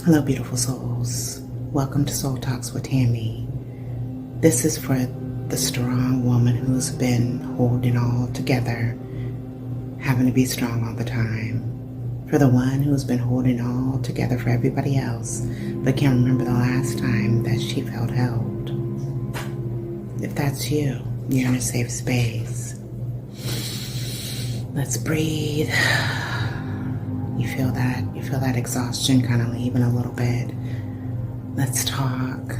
Hello, beautiful souls. Welcome to SoulTalks with Tammy. This is for the strong woman who's been holding all together, having to be strong all the time. For the one who's been holding all together for everybody else, but can't remember the last time that she felt held. If that's you, you're in a safe space. Let's breathe. You feel that exhaustion kind of leaving a little bit. Let's talk.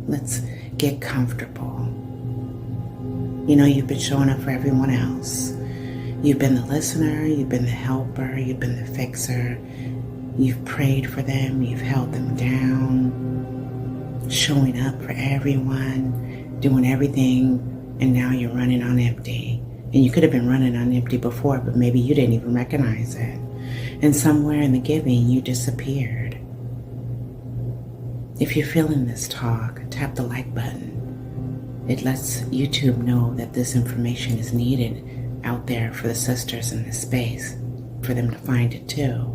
Let's get comfortable. You know, you've been showing up for everyone else. You've been the listener, you've been the helper, you've been the fixer. You've prayed for them, you've held them down, showing up for everyone, doing everything, and now you're running on empty. And you could have been running on empty before, but maybe you didn't even recognize it. And somewhere in the giving, you disappeared. If you're feeling this talk, tap the like button. It lets YouTube know that this information is needed out there for the sisters in this space, for them to find it too.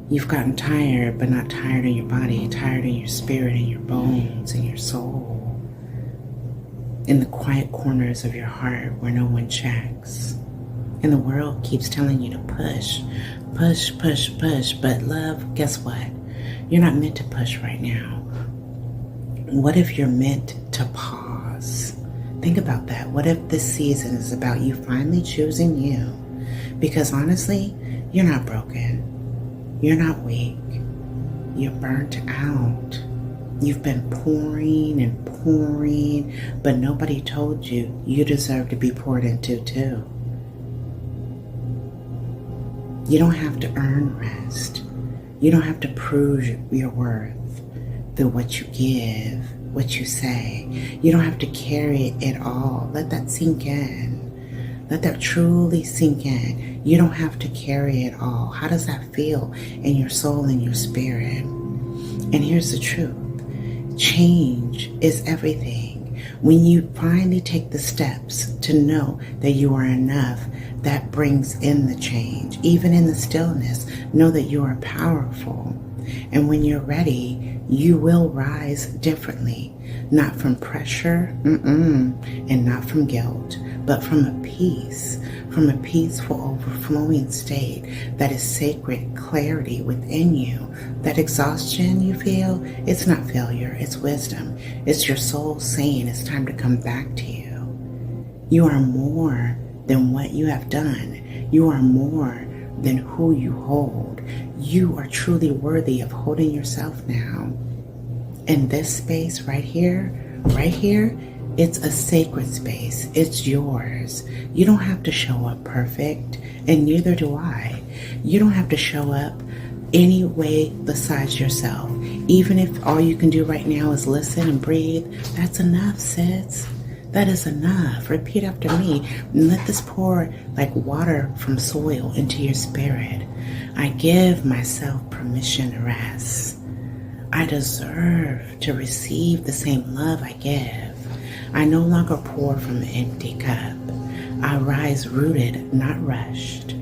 You've gotten tired, but not tired in your body, tired in your spirit, in your bones, in your soul. In the quiet corners of your heart where no one checks. And the world keeps telling you to push, push, push, push. But love, guess what? You're not meant to push right now. What if you're meant to pause? Think about that. What if this season is about you finally choosing you? Because honestly, you're not broken. You're not weak. You're burnt out. You've been pouring and pouring, but nobody told you you deserve to be poured into too. You don't have to earn rest. You don't have to prove your worth through what you give, what you say. You don't have to carry it all. Let that sink in. Let that truly sink in. You don't have to carry it all. How does that feel in your soul and your spirit? And here's the truth. Change is everything. When you finally take the steps to know that you are enough, that brings in the change. Even in the stillness, know that you are powerful. And when you're ready, you will rise differently. Not from pressure, and not from guilt, but from a peace, from a peaceful, overflowing state that is sacred clarity within you. That exhaustion you feel, it's not failure, it's wisdom. It's your soul saying it's time to come back to you. You are more than what you have done. You are more than who you hold. You are truly worthy of holding yourself now. In this space right here, it's a sacred space. It's yours. You don't have to show up perfect, and neither do I. You don't have to show up any way besides yourself. Even if all you can do right now is listen and breathe, that's enough, sis. That is enough. Repeat after me and let this pour like water from soil into your spirit. I give myself permission to rest. I deserve to receive the same love I give. I no longer pour from an empty cup. I rise rooted, not rushed.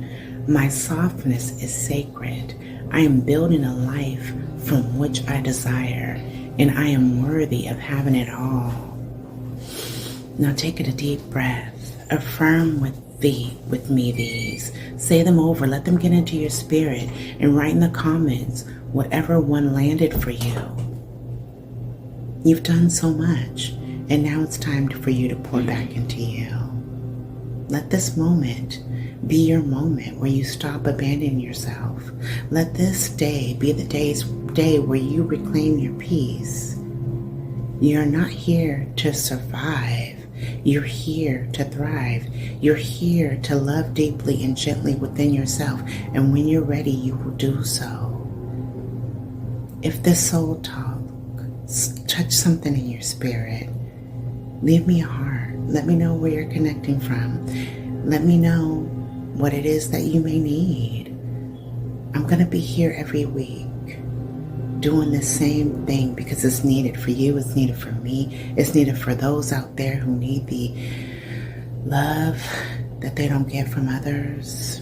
My softness is sacred. I am building a life from which I desire, and I am worthy of having it all. Now take a deep breath. Affirm with me these. Say them over. Let them get into your spirit, and write in the comments whatever one landed for you. You've done so much, and now it's time for you to pour back into you. Let this moment be your moment where you stop abandoning yourself. Let this day be the day where you reclaim your peace. You're not here to survive. You're here to thrive. You're here to love deeply and gently within yourself. And when you're ready, you will do so. If this soul talk touched something in your spirit, leave me a heart. Let me know where you're connecting from. Let me know what it is that you may need. I'm going to be here every week doing the same thing because it's needed for you, it's needed for me, it's needed for those out there who need the love that they don't get from others.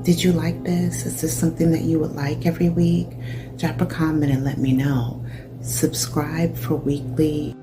Did you like this? Is this something that you would like every week? Drop a comment and let me know. Subscribe for weekly